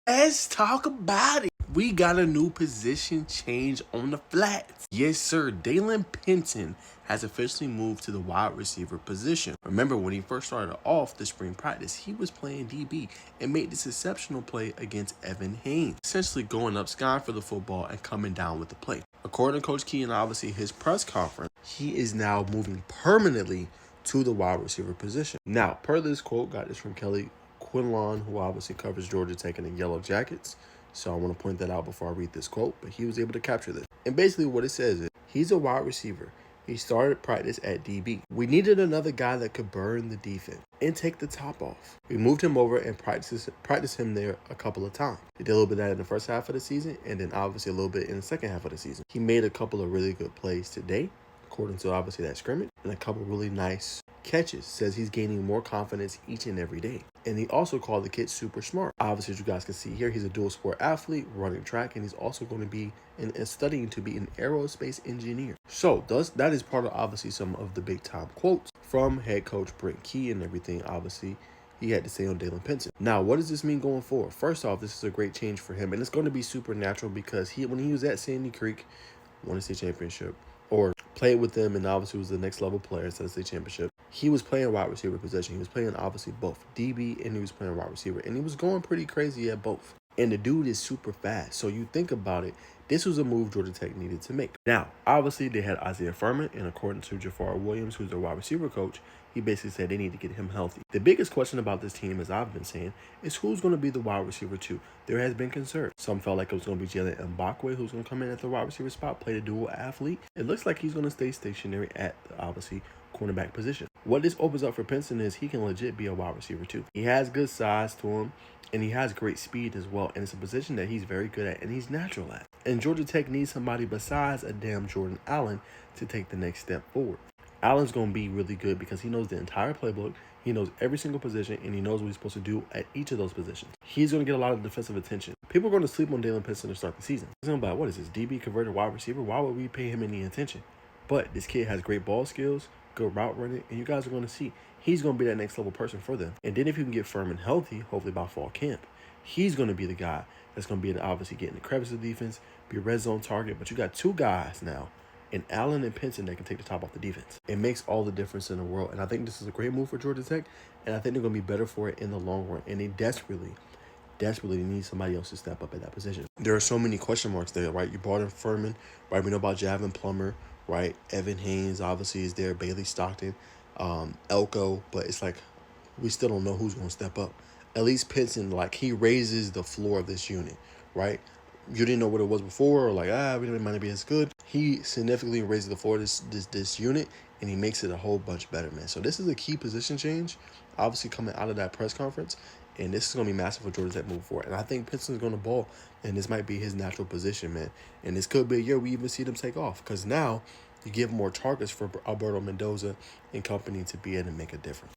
Let's talk about it. We got a new position change on the flats. Yes, sir. Dalen Penson has officially moved to the wide receiver position. Remember, when he first started off the spring practice, he was playing DB and made this exceptional play against Evan Haynes, essentially going up, skying for the football, and coming down with the play. According to Coach Key and obviously his press conference, he is now moving permanently to the wide receiver position. Now, per this quote, got this from Kelly Quinlan, who obviously covers Georgia Tech in the Yellow Jackets. So I want to point that out before I read this quote, but he was able to capture this. And basically what it says is, he's a wide receiver. He started practice at DB. We needed another guy that could burn the defense and take the top off. We moved him over and practiced him there a couple of times. He did a little bit of that in the first half of the season, and then obviously a little bit in the second half of the season. He made a couple of really good plays today, according to obviously that scrimmage, and a couple really nice catches. Says he's gaining more confidence each and every day. And he also called the kid super smart. Obviously, as you guys can see here, he's a dual sport athlete, running track, and he's also going to be studying to be an aerospace engineer. So that is part of obviously some of the big time quotes from head coach Brent Key and everything obviously he had to say on Dalen Penson. Now, what does this mean going forward? First off, this is a great change for him, and it's going to be supernatural because when he was at Sandy Creek, won a state championship, or played with them and obviously was the next level player instead of state championship. He was playing wide receiver position. He was playing obviously both DB and he was playing wide receiver. And he was going pretty crazy at both. And the dude is super fast. So you think about it, this was a move Georgia Tech needed to make. Now, obviously they had Isaiah Furman, and according to Jafar Williams, who's their wide receiver coach, he basically said they need to get him healthy. The biggest question about this team, as I've been saying, is who's going to be the wide receiver 2. There has been concern. Some felt like it was going to be Jalen Mbakwe, who's going to come in at the wide receiver spot, play the dual athlete. It looks like he's going to stay stationary at the, obviously, cornerback position. What this opens up for Penson is he can legit be a wide receiver 2. He has good size to him, and he has great speed as well. And it's a position that he's very good at and he's natural at. And Georgia Tech needs somebody besides a damn Jordan Allen to take the next step forward. Allen's going to be really good because he knows the entire playbook. He knows every single position, and he knows what he's supposed to do at each of those positions. He's going to get a lot of defensive attention. People are going to sleep on Dalen Penson to start the season. He's going to be like, what is this, DB converted wide receiver? Why would we pay him any attention? But this kid has great ball skills, good route running, and you guys are going to see he's going to be that next level person for them. And then if you can get Furman healthy, hopefully by fall camp, he's going to be the guy that's going to be obviously getting the crevices of the defense, be a red zone target. But you got two guys now, and Allen and Penson, that can take the top off the defense. It makes all the difference in the world. And I think this is a great move for Georgia Tech. And I think they're going to be better for it in the long run. And they desperately need somebody else to step up at that position. There are so many question marks there, right? You brought in Furman, right? We know about Javin Plummer, right? Evan Haynes obviously is there. Bailey Stockton, Elko. But it's like we still don't know who's going to step up. At least Penson, like, he raises the floor of this unit, right? You didn't know what it was before, or like, we might not be as good. He significantly raises the floor of this unit, and he makes it a whole bunch better, man. So this is a key position change, obviously coming out of that press conference, and this is going to be massive for Georgia Tech moving forward. And I think Penson's going to ball, and this might be his natural position, man. And this could be a year we even see them take off, because now you give more targets for Alberto Mendoza and company to be able to make a difference.